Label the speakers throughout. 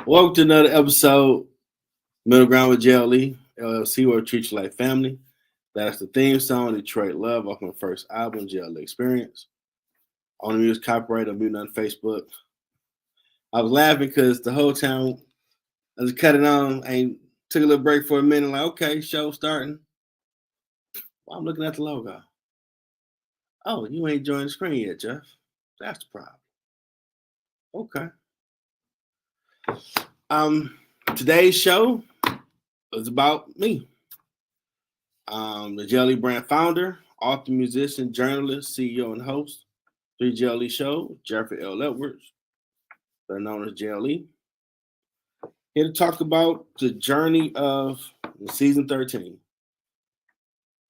Speaker 1: Welcome to another episode, Middle Ground with JLE, L.L.C, where we treat you like family. That's the theme song, Detroit Love, off my first album, JLE Experience. On the music copyright, I'm muting on Facebook. I was laughing because the whole time I was cutting on and took a little break for a minute, like, okay, show starting. Well, I'm looking at the logo. Oh, you ain't joined the screen yet, Jeff. That's the problem. Okay. Today's show is about me. The JLE brand founder, author, musician, journalist, CEO, and host. 3 JLE show, Jeffrey L. Edwards, better known as JLE. Here to talk about the journey of season 13,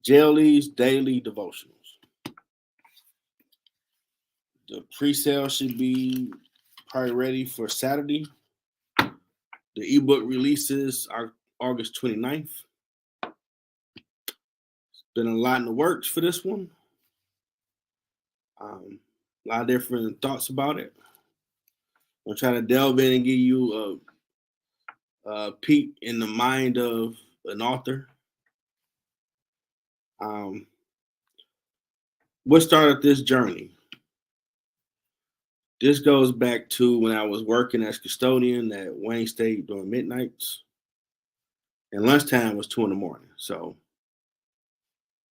Speaker 1: JLE's daily devotionals. The pre-sale should be probably ready for Saturday. The ebook releases are August 29th. Been a lot in the works for this one. A lot of different thoughts about it. I'm trying to delve in and give you a peek in the mind of an author. What started this journey? This goes back to when I was working as custodian at Wayne State during midnights, and lunchtime was 2 a.m. So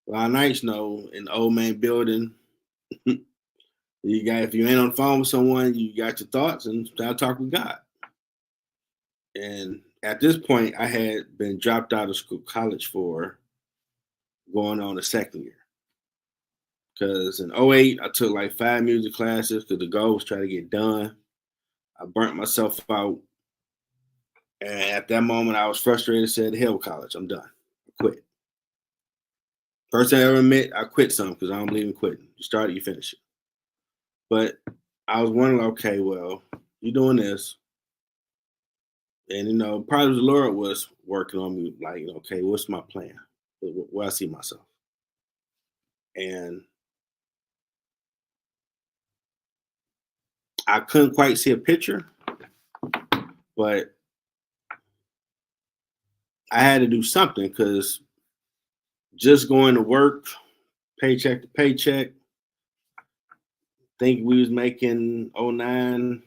Speaker 1: a lot of nights, in the old main building, if you ain't on the phone with someone, you got your thoughts and start talking with God. And at this point, I had been dropped out of college for going on the second year. Because in 08, I took like 5 music classes because the goal was try to get done. I burnt myself out. And at that moment, I was frustrated and said, hell with college, I'm done. I quit. First thing I ever admit, I quit something because I don't believe in quitting. You start it, you finish it. But I was wondering, okay, well, you're doing this. And, probably the Lord was working on me, like, okay, what's my plan? Where I see myself. And I couldn't quite see a picture, but I had to do something because just going to work, paycheck to paycheck, think we was making 09,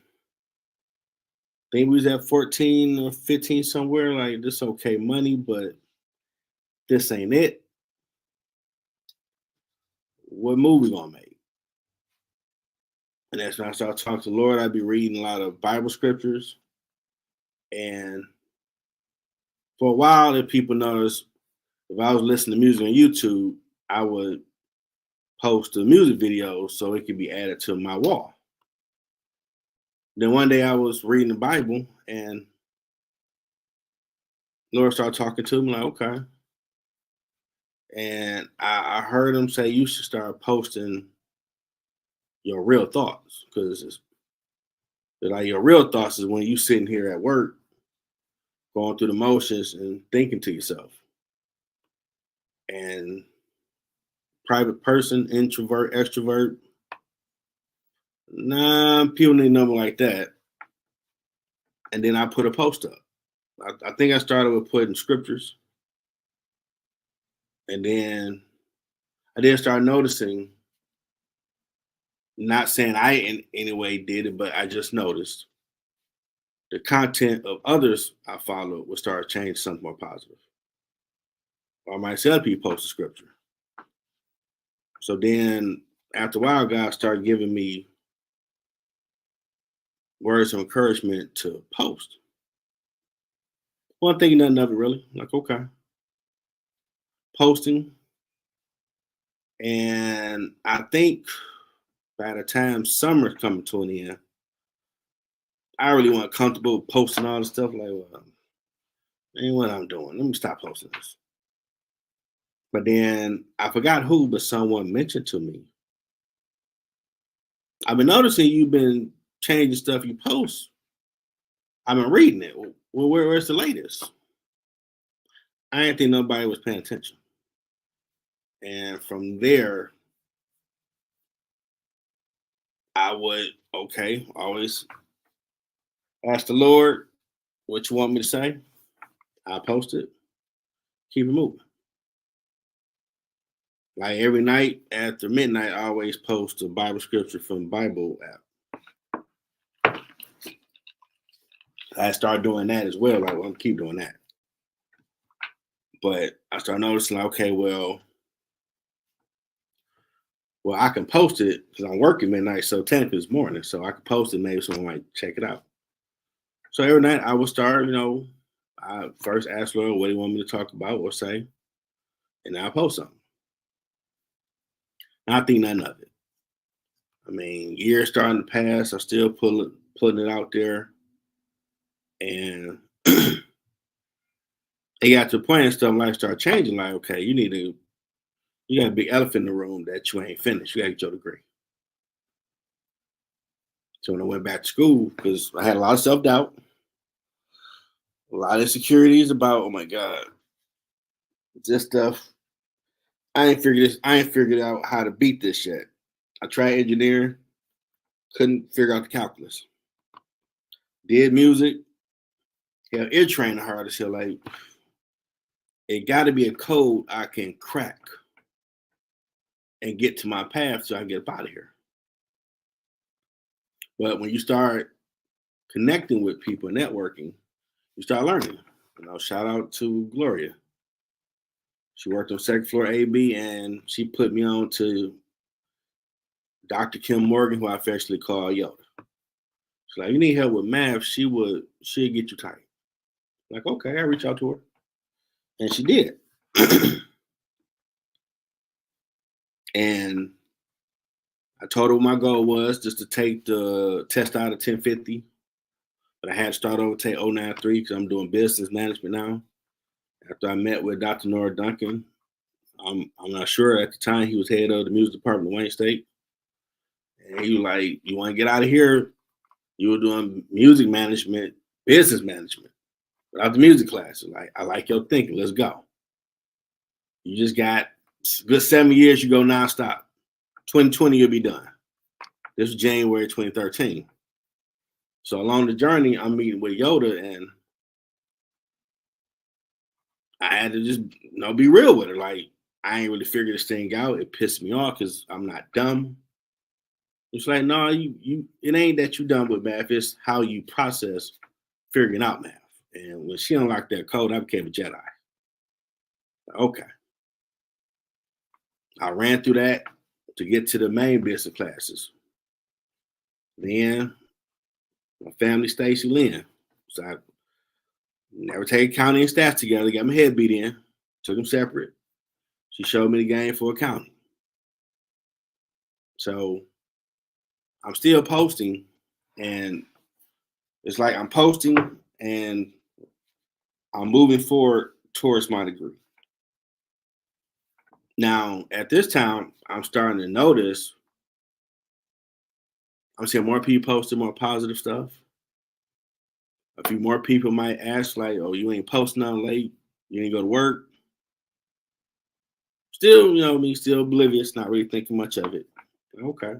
Speaker 1: think we was at 14 or 15 somewhere, like this okay money, but this ain't it. What movie gonna make? And that's when I started talking to the Lord. I'd be reading a lot of Bible scriptures. And for a while, if people noticed, if I was listening to music on YouTube, I would post a music video so it could be added to my wall. Then one day I was reading the Bible and Lord started talking to me, like, okay. And I heard him say, you should start posting your real thoughts, because like your real thoughts is when you sitting here at work, going through the motions and thinking to yourself. And private person, introvert, extrovert, nah, people need a number like that. And then I put a post up. I think I started with putting scriptures. And then I did start noticing, not saying I in any way did it, but I just noticed the content of others I followed would start changing something more positive. Or I might see other people post the scripture. So then after a while, God started giving me words of encouragement to post. Well, I'm thinking nothing of it really. Like, okay. Posting. And I think by the time summer's coming to an end, I really wasn't comfortable posting all the stuff. Like, well, ain't what I'm doing. Let me stop posting this. But then I forgot who, but someone mentioned to me, I've been noticing you've been changing stuff you post. I've been reading it. Well, where's the latest? I didn't think nobody was paying attention. And from there, I would, always ask the Lord what you want me to say. I post it, keep it moving. Like every night after midnight, I always post a Bible scripture from the Bible app. I start doing that as well. Like, I'll keep doing that. But I start noticing, like, okay, well, I can post it because I'm working midnight, so technically it's morning. So I can post it, maybe someone might check it out. So every night I would start, I first ask Lord what do you want me to talk about or say, and then I post something. And I think nothing of it. I mean, years starting to pass, I'm still putting it out there. And it got to the point and stuff like start changing, like, okay, you got a big elephant in the room that you ain't finished. You gotta get your degree. So when I went back to school, because I had a lot of self-doubt, a lot of insecurities about, oh my God, this stuff. I ain't figured out how to beat this yet. I tried engineering, couldn't figure out the calculus. Did music, hell, ear training hard as hell. Like, it got to be a code I can crack and get to my path so I can get up out of here. But when you start connecting with people, networking, you start learning. Shout out to Gloria. She worked on second floor AB, and she put me on to Dr. Kim Morgan, who I affectionately call Yoda. She's like, you need help with math, she'll get you tight. Like, okay, I reach out to her. And she did. And I told her what my goal was, just to take the test out of 1050. But I had to start over, take 093 because I'm doing business management now. After I met with Dr. Nora Duncan, I'm not sure at the time he was head of the music department of Wayne State. And he was like, you want to get out of here? You were doing music management, business management, without the music classes. Like, I like your thinking. Let's go. You just got a good 7 years. You go nonstop. 2020, you'll be done. This was January 2013. So along the journey, I'm meeting with Yoda, and I had to just be real with her. Like, I ain't really figured this thing out. It pissed me off because I'm not dumb. It's like, no, it ain't that you dumb with math. It's how you process figuring out math. And when she unlocked that code, I became a Jedi. Okay. I ran through that to get to the main business classes. Then my family, Stacy Lynn. So I never take accounting and stats together. Got my head beat in. Took them separate. She showed me the game for accounting. So I'm still posting, and it's like I'm posting and I'm moving forward towards my degree. Now, at this time, I'm starting to notice I'm seeing more people posting more positive stuff. A few more people might ask, like, oh, you ain't posting nothing late. You ain't go to work. Still, still oblivious, not really thinking much of it. Okay.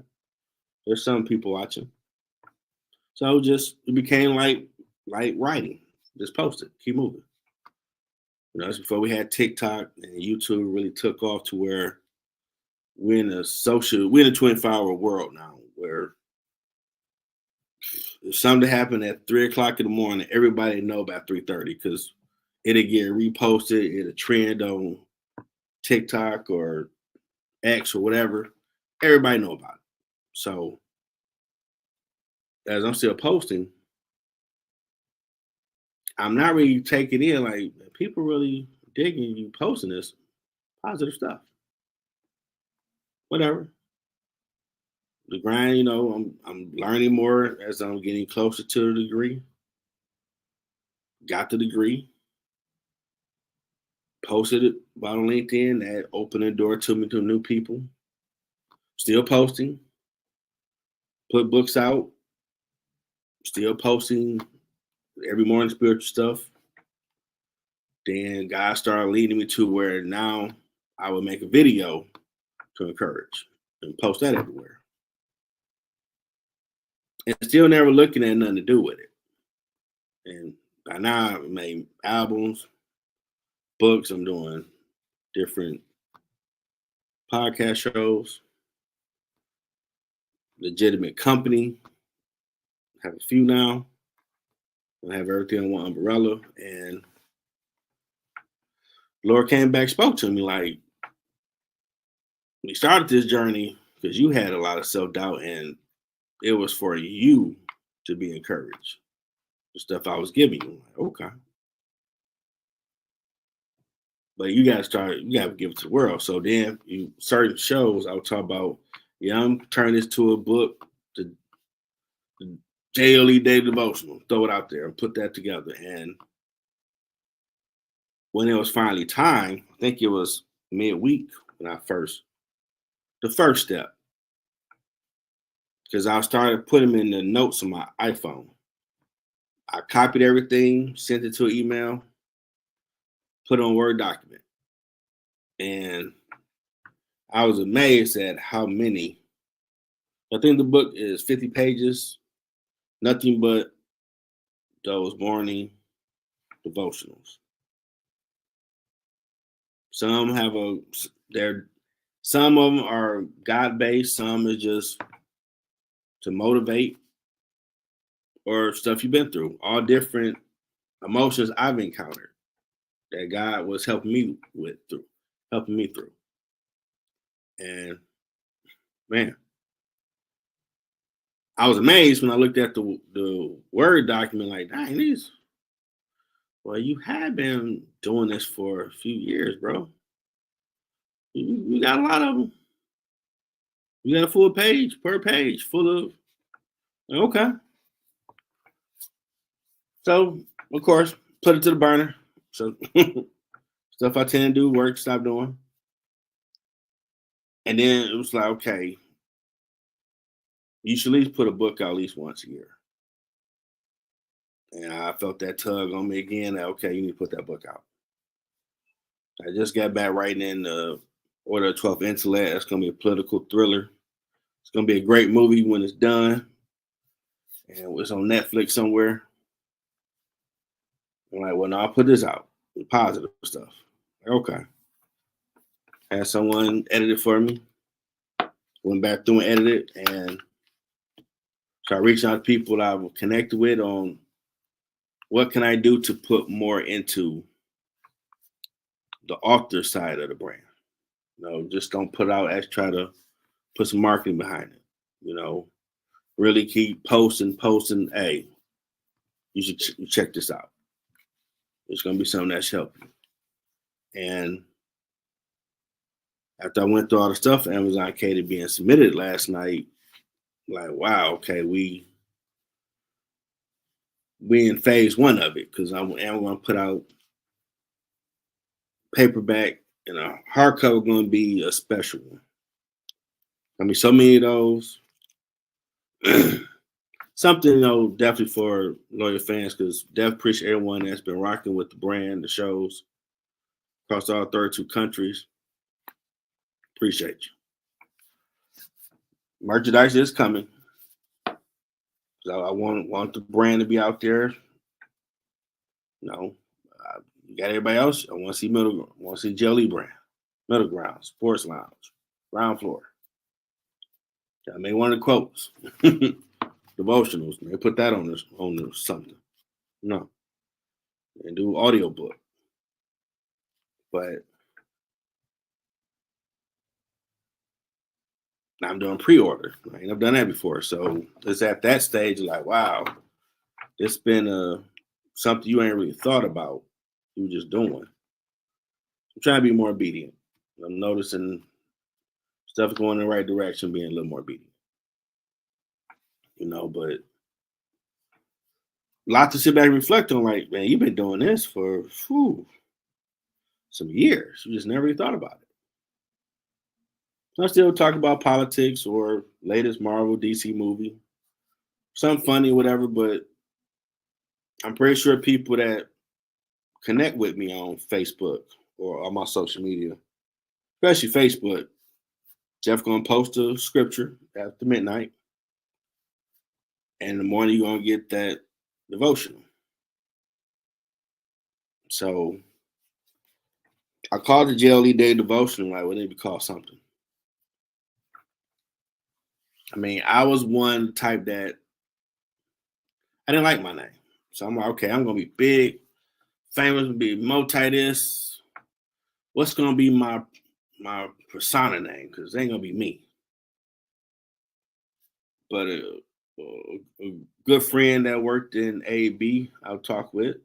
Speaker 1: There's some people watching. So it became like writing. Just post it, keep moving. That's before we had TikTok and YouTube really took off to where we're in a 24-hour world now where if something happened at 3:00 in the morning, everybody know about 3:30 because it'll get reposted, it'll trend on TikTok or X or whatever. Everybody know about it. So as I'm still posting, I'm not really taking in like people really digging you posting this positive stuff. Whatever. The grind, I'm learning more as I'm getting closer to the degree. Got the degree. Posted it about on LinkedIn. That opened the door to me to new people. Still posting. Put books out. Still posting every morning spiritual stuff. Then God started leading me to where now I would make a video to encourage and post that everywhere. and still never looking at nothing to do with it. And by now, I made albums, books. I'm doing different podcast shows, legitimate company. Have a few now. I have everything on one umbrella. And Lord came back, spoke to me like, we started this journey because you had a lot of self-doubt, and it was for you to be encouraged. The stuff I was giving you. Like, okay. But you gotta give it to the world. So then certain shows I would talk about, yeah, I'm turning this to a book, the JLE Daily Devotional, throw it out there and put that together. And when it was finally time, I think it was midweek when the first step, because I started putting them in the notes on my iPhone. I copied everything, sent it to an email, put it on Word document. And I was amazed at how many. I think the book is 50 pages, nothing but those morning devotionals. Some some of them are God-based, some is just to motivate or stuff you've been through, all different emotions I've encountered that God was helping me through. And man, I was amazed when I looked at the Word document, like, dang, well, you have been doing this for a few years, bro. You got a lot of them. You got a full page per page full of, okay. So, of course, put it to the burner. So, stuff I tend to do, work, stop doing. And then it was like, okay, you should at least put a book out at least once a year. And I felt that tug on me again. That, okay, you need to put that book out. I just got back writing in the Order of 12th Intellect. That's going to be a political thriller. It's going to be a great movie when it's done. And it's on Netflix somewhere. I'm like, well, no, I'll put this out. The positive stuff. Okay. Had someone edit it for me. Went back through and edited it, and started reaching out to people that I've connected with on what can I do to put more into the author side of the brand. Just don't put out as try to put some marketing behind it. Really keep posting. Hey, you should check this out. It's going to be something that's helping. And after I went through all the stuff Amazon catered being submitted last night, like, wow, okay, we in phase one of it, because I'm going to put out paperback and a hardcover. Going to be a special one. I mean, so many of those. Something, definitely for loyal fans, because definitely appreciate everyone that's been rocking with the brand, the shows across all 32 countries. Appreciate you. Merchandise is coming. So I want the brand to be out there. You got everybody else. I want to see JLE brand, Middle Ground, Sports Lounge, Ground Floor. I made one of the quotes. Devotionals. They put that on something. No. And do audio book. But I'm doing pre-order. I ain't never done that before. So it's at that stage, like, wow, it's been something you ain't really thought about. You just doing. I'm trying to be more obedient. I'm noticing stuff going in the right direction, being a little more obedient. But a lot to sit back and reflect on, like, man, you've been doing this for some years. You just never really thought about it. I still talk about politics or latest Marvel DC movie, something funny, whatever, but I'm pretty sure people that connect with me on Facebook or on my social media, especially Facebook, Jeff gonna post a scripture after midnight. And in the morning, you're going to get that devotional. So I called the JLE Day Devotional, like, what did it call something? I mean, I was one type that I didn't like my name. So I'm like, okay, I'm going to be big, famous, be multi this. What's going to be my persona name? Because it ain't going to be me. But a good friend that worked in A.B. I'll talk with.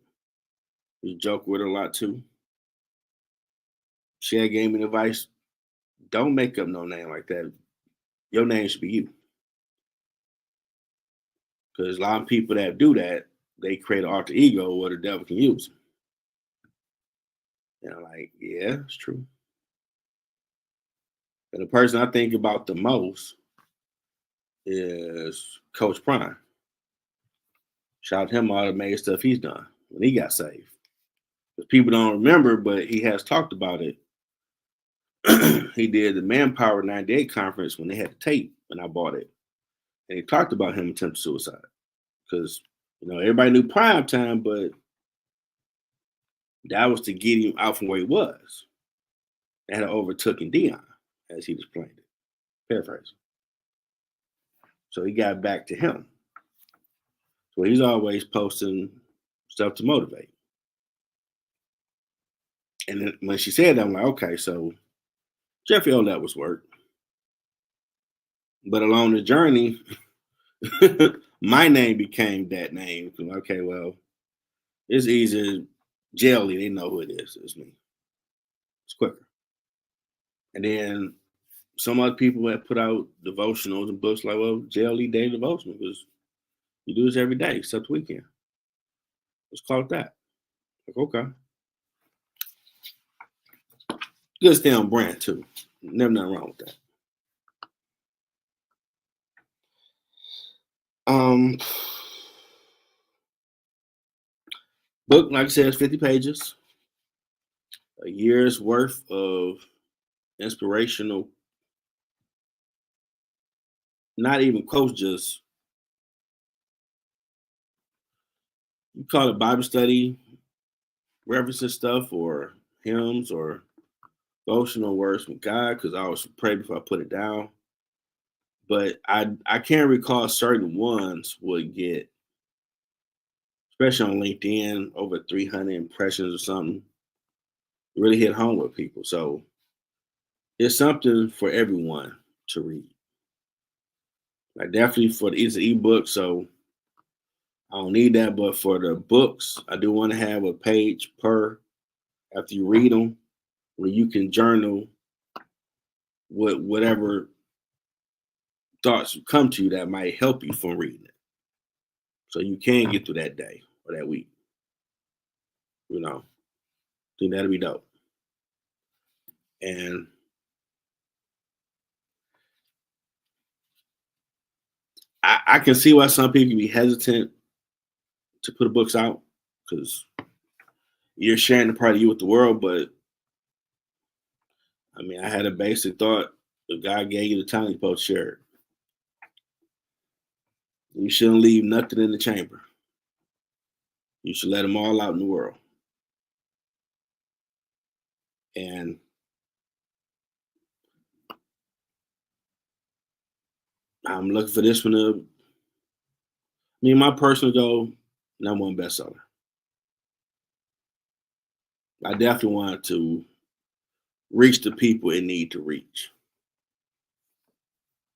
Speaker 1: We joke with her a lot too. She had gave me advice: don't make up no name like that. Your name should be you. Because a lot of people that do that, they create an alter ego where the devil can use them. And I'm like, yeah, it's true. And the person I think about the most is Coach Prime. Shout out to him all the amazing stuff he's done when he got saved. Because people don't remember, but he has talked about it. He did the Manpower 98 conference when they had the tape when I bought it. And he talked about him attempting suicide. Because, everybody knew Prime Time, but that was to get him out from where he was. They had overtaken Dion, as he explained it. Paraphrasing. So he got back to him. So he's always posting stuff to motivate. And then when she said that, I'm like, okay, so Jeffrey L.L.C was work. But along the journey, my name became that name. Okay, well, it's easier. JLE, they know who it is. It's me. It's quicker. And then some other people that put out devotionals and books like, well, JLE Day Devotional, because you do this every day except the weekend. Let's call it that. Like, okay. Good stay on brand too. Never nothing wrong with that. Book, like I said, is 50 pages. A year's worth of inspirational, not even quotes, just you call it Bible study, references stuff, or hymns, or devotional words from God, because I always pray before I put it down. But I can't recall certain ones would get, especially on LinkedIn, over 300 impressions or something. It really hit home with people. So it's something for everyone to read. Like definitely for it's an ebook, so I don't need that. But for the books, I do want to have a page per after you read them, where you can journal with whatever thoughts come to you that might help you from reading it, so you can get through that day or that week. I think that'll be dope. And I can see why some people be hesitant to put the books out, because you're sharing the part of you with the world. But I mean, I had a basic thought: if God gave you the talent, you're supposed to share it. You shouldn't leave nothing in the chamber. You should let them all out in the world. And I'm looking for this one to, my personal goal, #1 bestseller. I definitely want to reach the people it need to reach.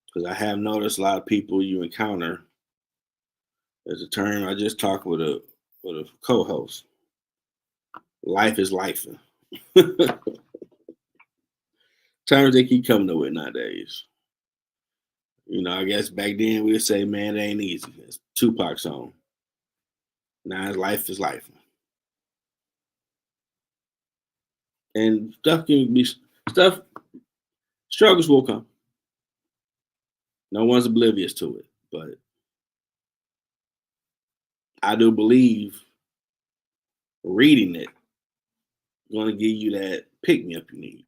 Speaker 1: Because I have noticed a lot of people you encounter, there's a term I just talked with a co-host. Life is life. Terms they keep coming up with nowadays. I guess back then we'd say, man, it ain't easy. It's Tupac's song. Now life is life. And struggles will come. No one's oblivious to it. But I do believe reading it is going to give you that pick-me-up you need.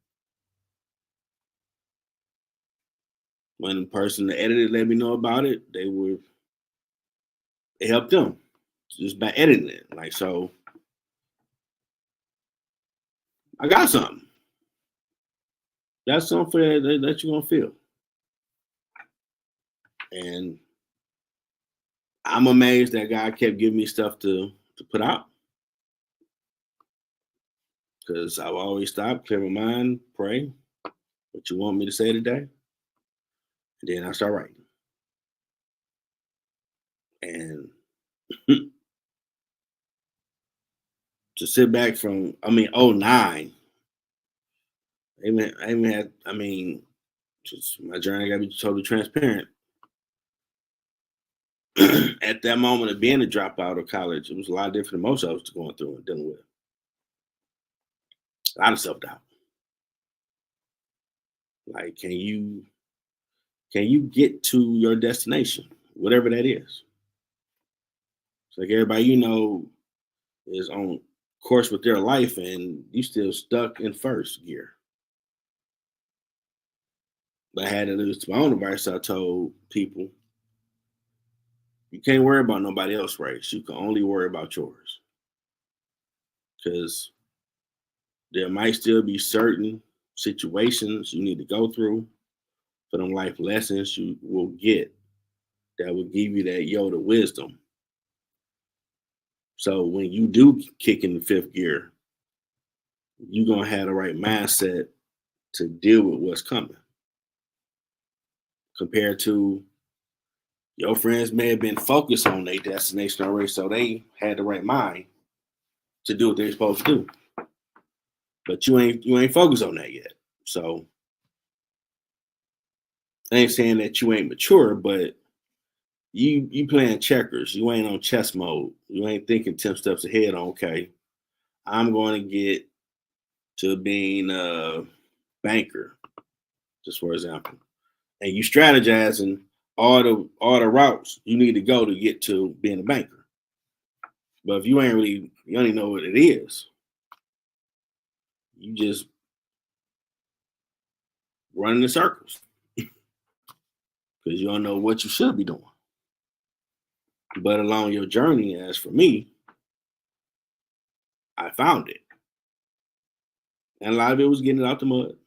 Speaker 1: When the person that edited let me know about it, they were It helped them just by editing it. Like, so I got something. That's something for that you're gonna feel. And I'm amazed that God kept giving me stuff to put out because I've always stopped, clear my mind, pray what you want me to say today, and then I start writing. And to sit back from, I mean, '09, I even had, I mean, just my journey. I gotta be totally transparent. At that moment of being a dropout of college, it was a lot different than most of us going through and dealing with. A lot of self doubt. Like, can you get to your destination, whatever that is? It's like everybody you know is on course with their life, and you still stuck in first gear. But I had to lose to my own advice. So I told people, you can't worry about nobody else's race. You can only worry about yours. Because there might still be certain situations you need to go through for them life lessons you will get that will give you that Yoda wisdom. So when you do kick in the fifth gear, you're gonna have the right mindset to deal with what's coming. Compared to your friends may have been focused on their destination already, so they had the right mind to do what they're supposed to do. But you ain't focused on that yet. So I ain't saying that you ain't mature, but you playing checkers. You ain't on chess mode. You ain't thinking 10 steps ahead on, okay, I'm going to get to being a banker, just for example. And you strategizing all the routes you need to go to get to being a banker. But if you don't even know what it is, you just running in circles because you don't know what you should be doing. But along your journey, as for me, I found it. And a lot of it was getting it out the mud,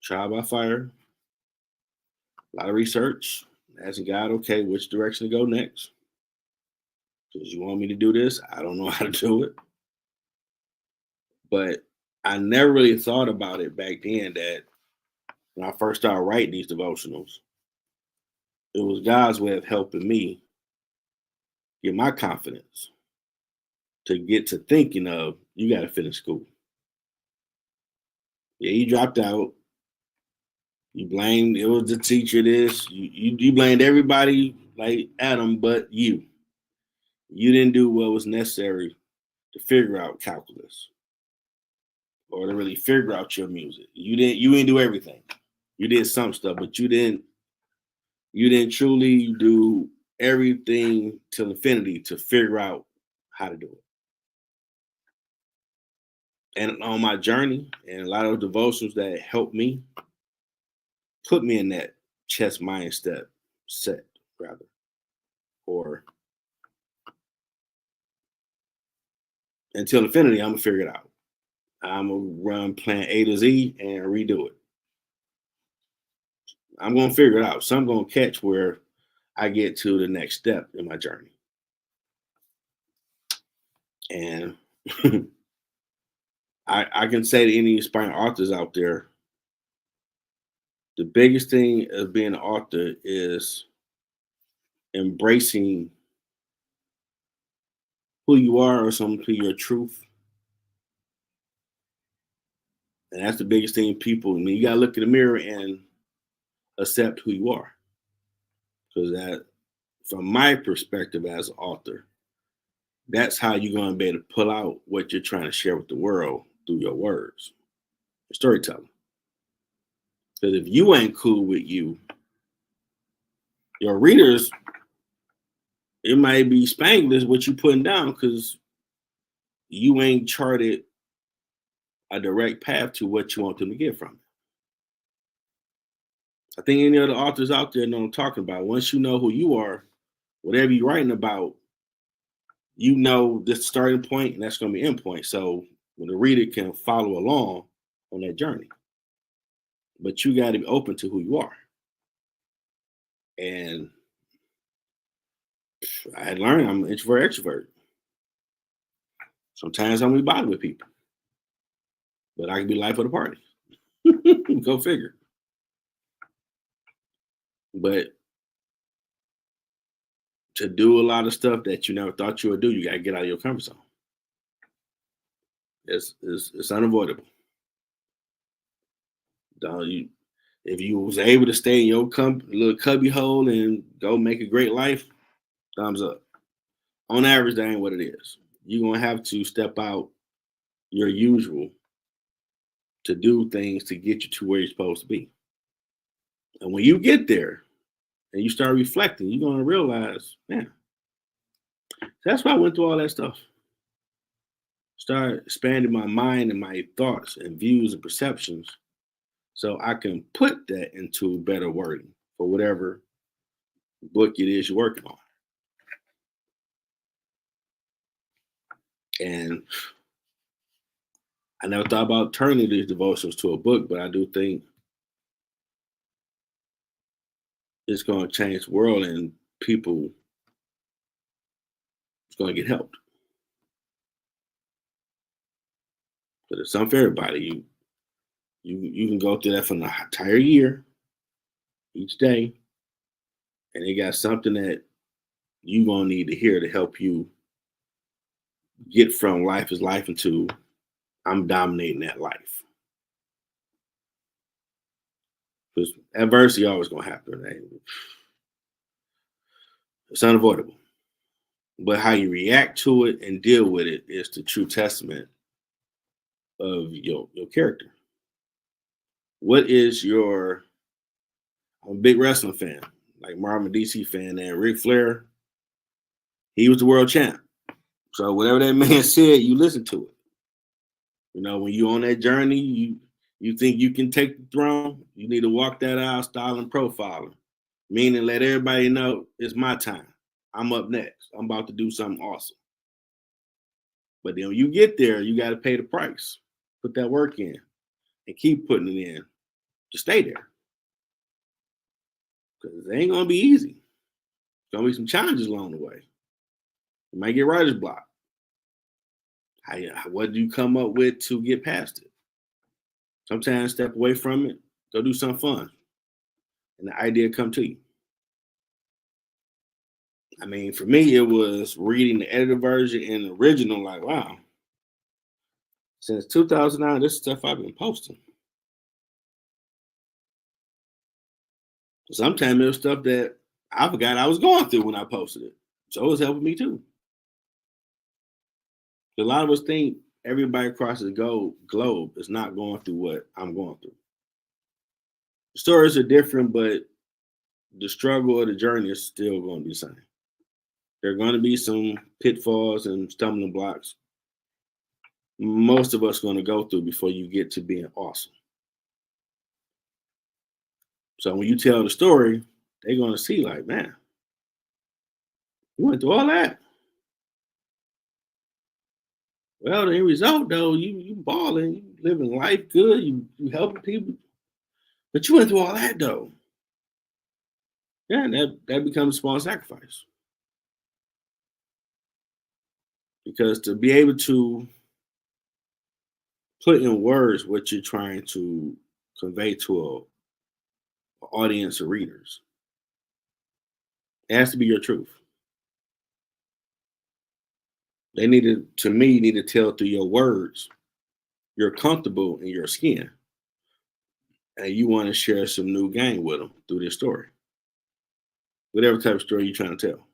Speaker 1: trial by fire, a lot of research, asking God, okay, which direction to go next? Because you want me to do this? I don't know how to do it. But I never really thought about it back then that when I first started writing these devotionals, it was God's way of helping me get my confidence to get to thinking of, you got to finish school. Yeah, you dropped out. You blamed, it was the teacher, this. You blamed everybody like Adam but you. You didn't do what was necessary to figure out calculus or to really figure out your music. You didn't do everything. You did some stuff, but you didn't truly do everything till infinity to figure out how to do it. And on my journey, and a lot of devotions that helped me, put me in that chess mindset set, rather. Or until infinity, I'm gonna figure it out. I'm gonna run plan A to Z and redo it. I'm gonna figure it out. So I'm gonna catch where I get to the next step in my journey. And I can say to any aspiring authors out there, the biggest thing of being an author is embracing who you are or something to your truth. And that's the biggest thing people, I mean, you gotta look in the mirror and accept who you are. Because that, from my perspective as an author, that's how you're gonna be able to pull out what you're trying to share with the world through your words, storytelling. Because if you ain't cool with you, your readers, it might be Spanglish what you putting down because you ain't charted a direct path to what you want them to get from it. I think any other authors out there know what I'm talking about. Once you know who you are, whatever you're writing about, you know this starting point and that's going to be end point. So when the reader can follow along on that journey, but you got to be open to who you are. And I had learned I'm an introvert, extrovert. Sometimes I'm gonna be bothered with people, but I can be life of the party. Go figure. But to do a lot of stuff that you never thought you would do, you gotta get out of your comfort zone. It's unavoidable. Don't you, if you was able to stay in your little cubby hole and go make a great life, thumbs up. On average, that ain't what it is. You're gonna have to step out your usual to do things to get you to where you're supposed to be. And when you get there and you start reflecting, you're gonna realize, man, that's why I went through all that stuff. Start expanding my mind and my thoughts and views and perceptions so I can put that into better wording for whatever book it is you're working on. And I never thought about turning these devotions to a book, but I do think it's going to change the world and people it's going to get helped. But it's something for everybody. You can go through that for an entire year, each day, and they got something that you're going to need to hear to help you get from life is life into I'm dominating that life. Because adversity always going to happen. Right? It's unavoidable. But how you react to it and deal with it is the true testament of your character. What is your I'm a big wrestling fan, like Marvin DC fan, and Ric Flair, he was the world champ. So whatever that man said, you listen to it. You know, when you're on that journey, you think you can take the throne, you need to walk that out, style and profiling. Meaning let everybody know it's my time. I'm up next. I'm about to do something awesome. But then when you get there, you got to pay the price. Put that work in and keep putting it in to stay there. Because it ain't going to be easy. There's going to be some challenges along the way. You might get writer's block. What do you come up with to get past it? Sometimes step away from it, go do something fun, and the idea come to you. I mean, for me, it was reading the edited version and the original, like, wow. Since 2009, this stuff I've been posting. Sometimes it was stuff that I forgot I was going through when I posted it. So it was helping me too. A lot of us think everybody across the globe is not going through what I'm going through. The stories are different, but the struggle or the journey is still going to be the same. There are going to be some pitfalls and stumbling blocks. Most of us are going to go through before you get to being awesome. So when you tell the story, they're going to see like, man, you went through all that. Well, the end result, though, you balling, you living life good, you helping people, but you went through all that, though. Yeah, that becomes a small sacrifice. Because to be able to put in words what you're trying to convey to an audience of readers, it has to be your truth. They need to tell through your words, you're comfortable in your skin, and you want to share some new game with them through this story. Whatever type of story you're trying to tell.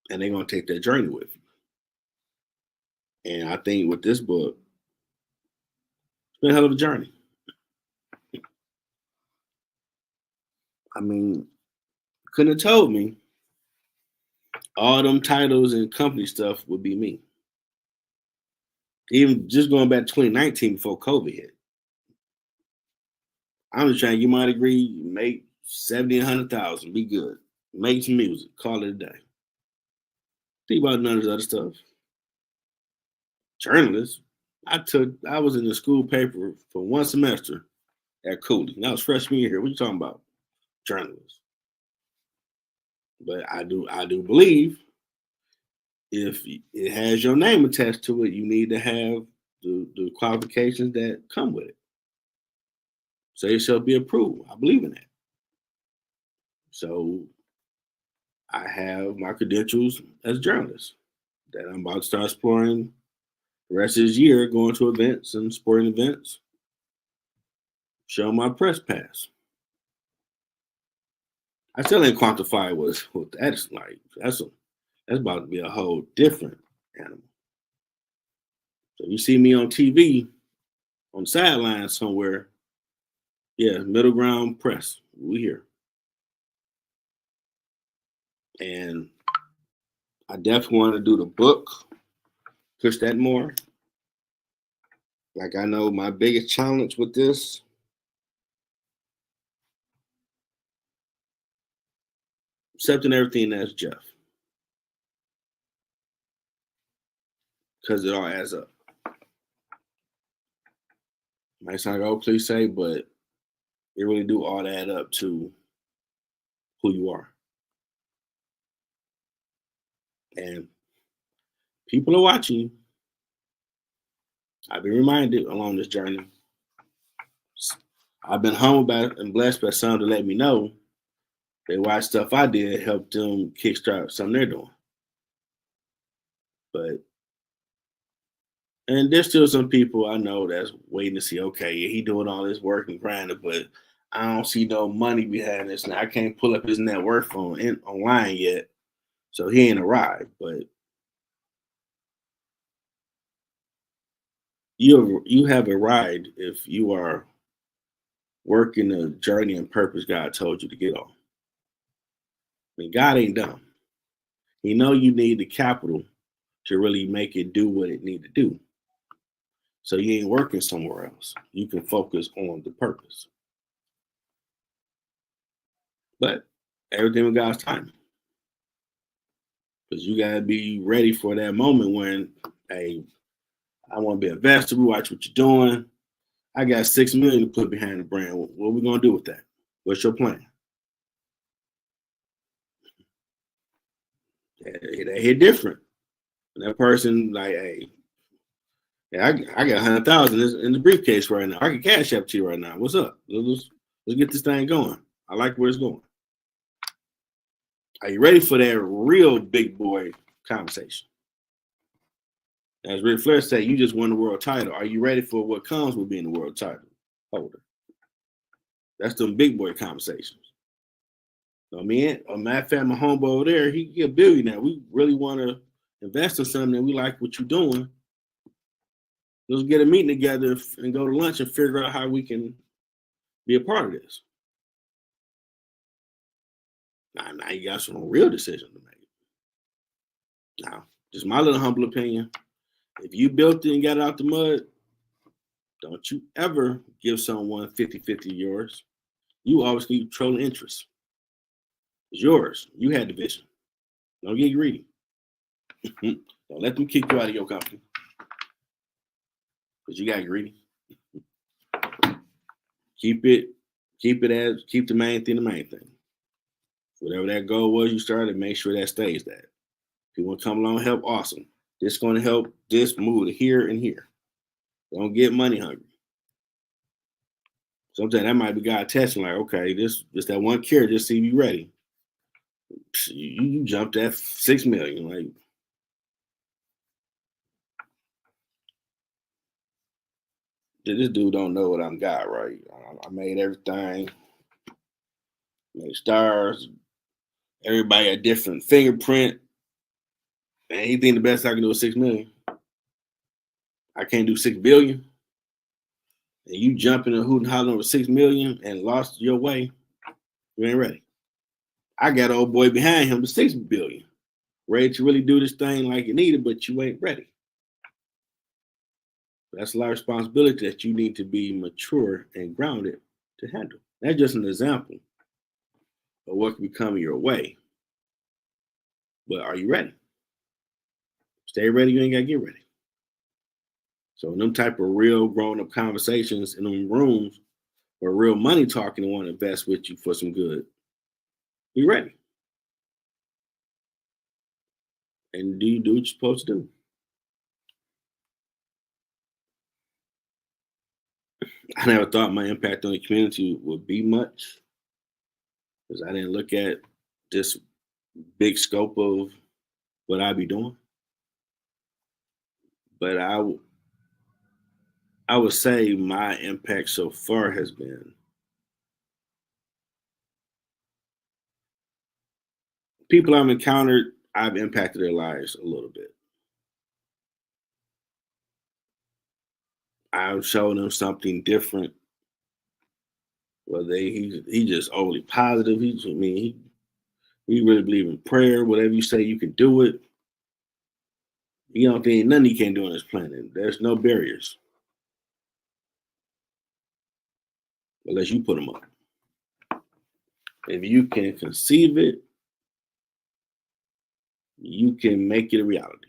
Speaker 1: And they're going to take that journey with you. And I think with this book, it's been a hell of a journey. I mean, couldn't have told me all them titles and company stuff would be me. Even just going back to 2019 before COVID hit. I'm just trying to get my degree, make 70, 100,000, be good. make some music, call it a day. Think about none of this other stuff. Journalist. I was in the school paper for one semester at Cooley. And I was freshman year. What you talking about? Journalist. But I do believe if it has your name attached to it, you need to have the qualifications that come with it. So it shall be approved. I believe in that. So I have my credentials as a journalist that I'm about to start exploring the rest of this year, going to events and sporting events, show my press pass. I still ain't quantify what that's like. That's about to be a whole different animal. So you see me on TV on the sideline somewhere, yeah, middle ground press. We here. And I definitely want to do the book, push that more. Like I know my biggest challenge with this, accepting everything that's Jeff. Because it all adds up. Might sound like, oh, please say, but it really do all add up to who you are. And people are watching you. I've been reminded along this journey. I've been humbled by and blessed by some to let me know they watch stuff I did, help them kickstart something they're doing. And there's still some people I know that's waiting to see, okay, yeah, he doing all this work and grinding, but I don't see no money behind this. Now I can't pull up his net worth online yet, so he ain't arrived. But you have arrived if you are working the journey and purpose God told you to get on. I mean, God ain't dumb. He know you need the capital to really make it do what it need to do. So you ain't working somewhere else. You can focus on the purpose. But everything with God's timing. Because you gotta be ready for that moment when, hey, I want to be an investor. We watch what you're doing. I got $6 million to put behind the brand. What are we gonna do with that? What's your plan? They hit different. And that person like, hey, yeah, I got 100,000 in the briefcase right now. I can cash up to you right now. What's up? Let's get this thing going. I like where it's going. Are you ready for that real big boy conversation? As Ric Flair said, you just won the world title. Are you ready for what comes with being the world title holder? That's them big boy conversations. So matter of fact, my homeboy over there, he a billionaire. We really want to invest in something, and we like what you're doing. Let's get a meeting together and go to lunch and figure out how we can be a part of this. Now you got some real decisions to make. Now, just my little humble opinion. If you built it and got it out the mud, don't you ever give someone 50-50 yours. You obviously control interest. It's yours. You had the vision. Don't get greedy. Don't let them kick you out of your company. Because you got greedy. Keep the main thing the main thing. Whatever that goal was you started, make sure that stays that. If you want to come along and help, awesome. This is going to help this move to here and here. Don't get money hungry. Sometimes that might be God testing, like, okay, this that one carrot, just see if you ready. You jumped at 6 million. Like, this dude don't know what I'm got, right? I made everything, made stars, everybody a different fingerprint. And he think the best I can do is 6 million. I can't do 6 billion. And you jumping and hooting hollering over 6 million and lost your way, you ain't ready. I got an old boy behind him with 6 billion, ready to really do this thing like you needed, but you ain't ready. That's a lot of responsibility that you need to be mature and grounded to handle. That's just an example or what could be coming your way. But are you ready? Stay ready, you ain't gotta get ready. So in them type of real grown-up conversations in them rooms where real money talking and want to invest with you for some good, be ready. And do you do what you're supposed to do? I never thought my impact on the community would be much because I didn't look at this big scope of what I'd be doing. But I would say my impact so far has been people I've encountered, I've impacted their lives a little bit. I've shown them something different. Well, he just overly positive. He really believe in prayer. Whatever you say, you can do it. You don't think nothing he can't do on this planet. There's no barriers unless you put them up. If you can conceive it, you can make it a reality.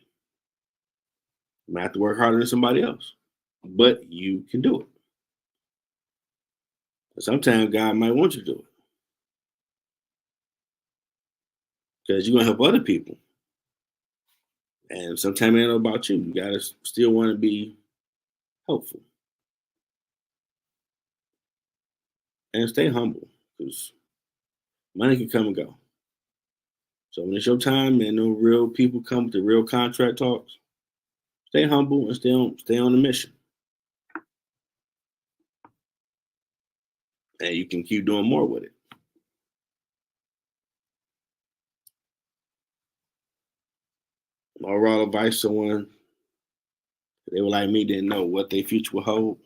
Speaker 1: You might have to work harder than somebody else, but you can do it. Sometimes God might want you to do it because you're gonna help other people, and sometimes it ain't about you. You gotta still want to be helpful and stay humble because money can come and go. So when it's your time and no real people come with the real contract talks, stay humble and stay on the mission, and you can keep doing more with it. Overall advice: someone they were like me didn't know what their future would hold.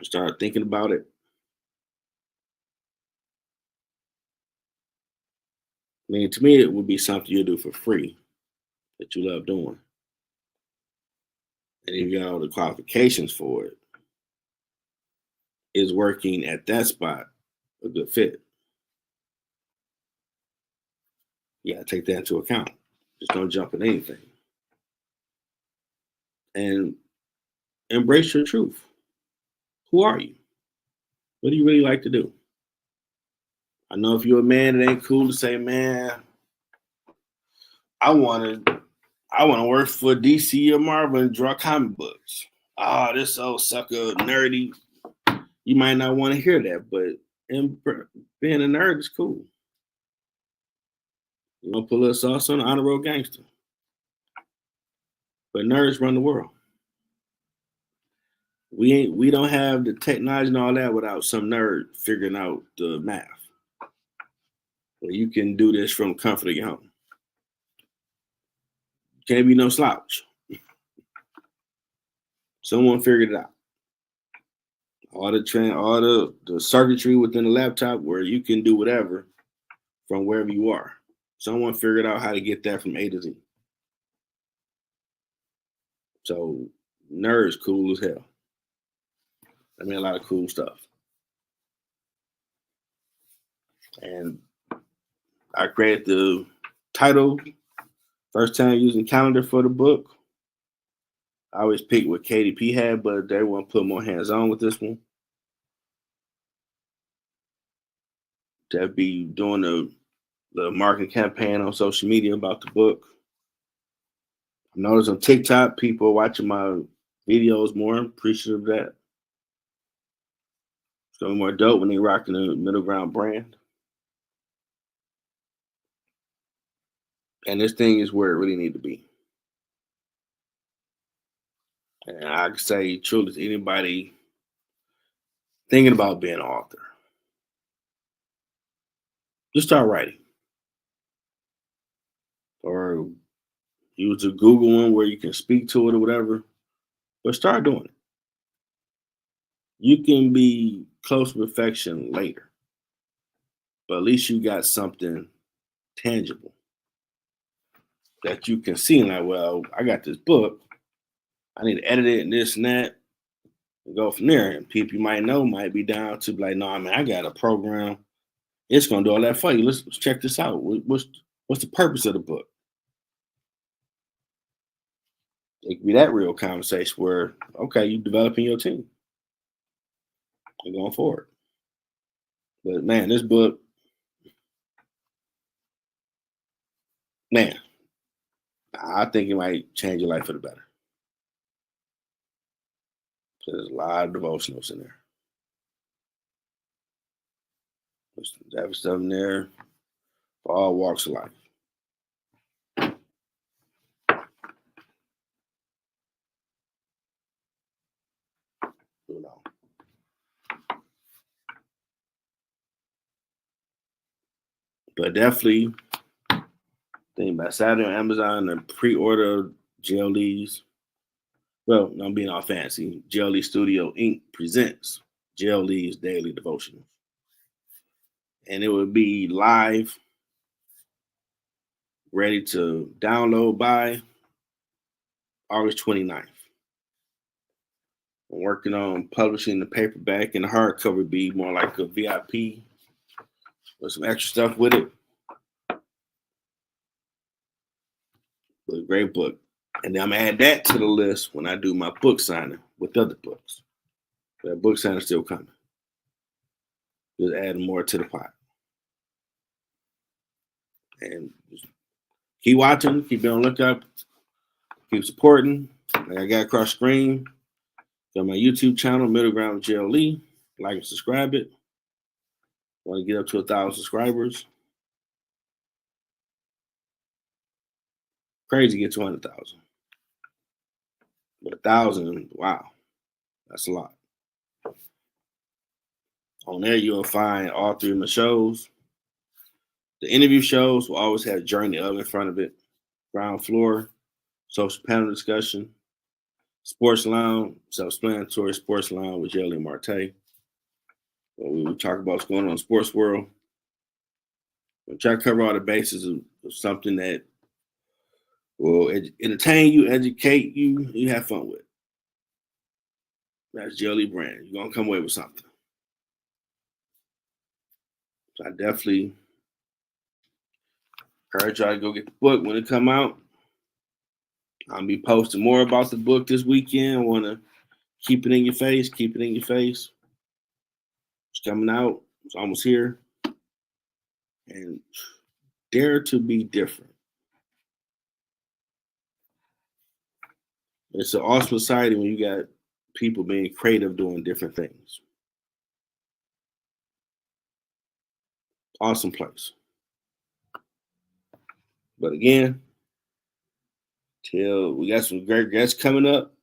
Speaker 1: Start thinking about it. I mean, to me, it would be something you do for free that you love doing, and if you got all the qualifications for it, is working at that spot a good fit? You gotta take that into account. Just don't jump at anything. And embrace your truth. Who are you? What do you really like to do? I know if you're a man, it ain't cool to say, man, I wanna I wanna work for DC or Marvel and draw comic books. Ah, this old sucker nerdy. You might not want to hear that, but being a nerd is cool. You know, put a little sauce on the honor roll gangster. But nerds run the world. We don't have the technology and all that without some nerd figuring out the math. Well, you can do this from the comfort of your home. Can't be no slouch. Someone figured it out. All the circuitry within the laptop where you can do whatever from wherever you are. Someone figured out how to get that from A to Z. So nerds cool as hell. I mean, a lot of cool stuff. And I created the title, first time using calendar for the book. I always pick what KDP had, but they want to put more hands on with this one. To be doing the marketing campaign on social media about the book. I noticed on TikTok, people are watching my videos more. I'm appreciative of that. It's going to be more dope when they rocking the middle ground brand. And this thing is where it really need to be. And I can say truly to anybody thinking about being an author, just start writing. Or use a Google one where you can speak to it or whatever. But start doing it. You can be close to perfection later. But at least you got something tangible that you can see. Like, well, I got this book. I need to edit it and this and that and go from there. And people you might know might be down to like, no, I mean, I got a program It's going to do all that for you. Let's check this out. What's the purpose of the book? It could be that real conversation where, okay, you developing your team and going forward. But man, this book, man, I think it might change your life for the better. There's a lot of devotionals in there. There's stuff in there for all walks of life. You know. But definitely think about Saturday on Amazon and pre-order JLEs. Well, I'm being all fancy. JLE Studio Inc. presents JLE's Daily Devotional. And it will be live, ready to download by August 29th. I'm working on publishing the paperback, and the hardcover would be more like a VIP with some extra stuff with it. But a great book. And then I'm going to add that to the list when I do my book signing with other books. That book signing is still coming. Just adding more to the pot. And keep watching, keep being on the lookup, keep supporting. Like I got across the screen, got my YouTube channel, Middle Ground with JLE. Like and subscribe it. Want to get up to 1,000 subscribers. Crazy to get 200,000. But 1,000, wow, that's a lot. On there, you'll find all 3 of my shows. The interview shows will always have Journey Up in front of it. Ground Floor, Social Panel Discussion, Sports Lounge, Self-Explanatory Sports Lounge with JLE Marte. We will talk about what's going on in the sports world. We'll try to cover all the bases of something that will entertain you, educate you, you have fun with. That's JLE brand. You're going to come away with something. So I definitely encourage y'all to go get the book when it come out. I'll be posting more about the book this weekend. I want to keep it in your face. Keep it in your face. It's coming out. It's almost here. And dare to be different. It's an awesome society when you got people being creative doing different things. Awesome place. But again, till we got some great guests coming up.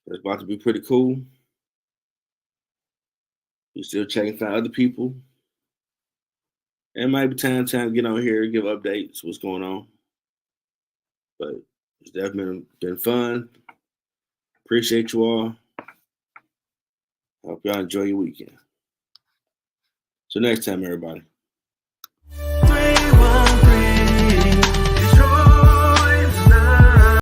Speaker 1: It's about to be pretty cool. You're still checking for other people. And it might be time to get on here, give updates, what's going on. But it's definitely been fun. Appreciate you all. Hope y'all enjoy your weekend. So next time, everybody.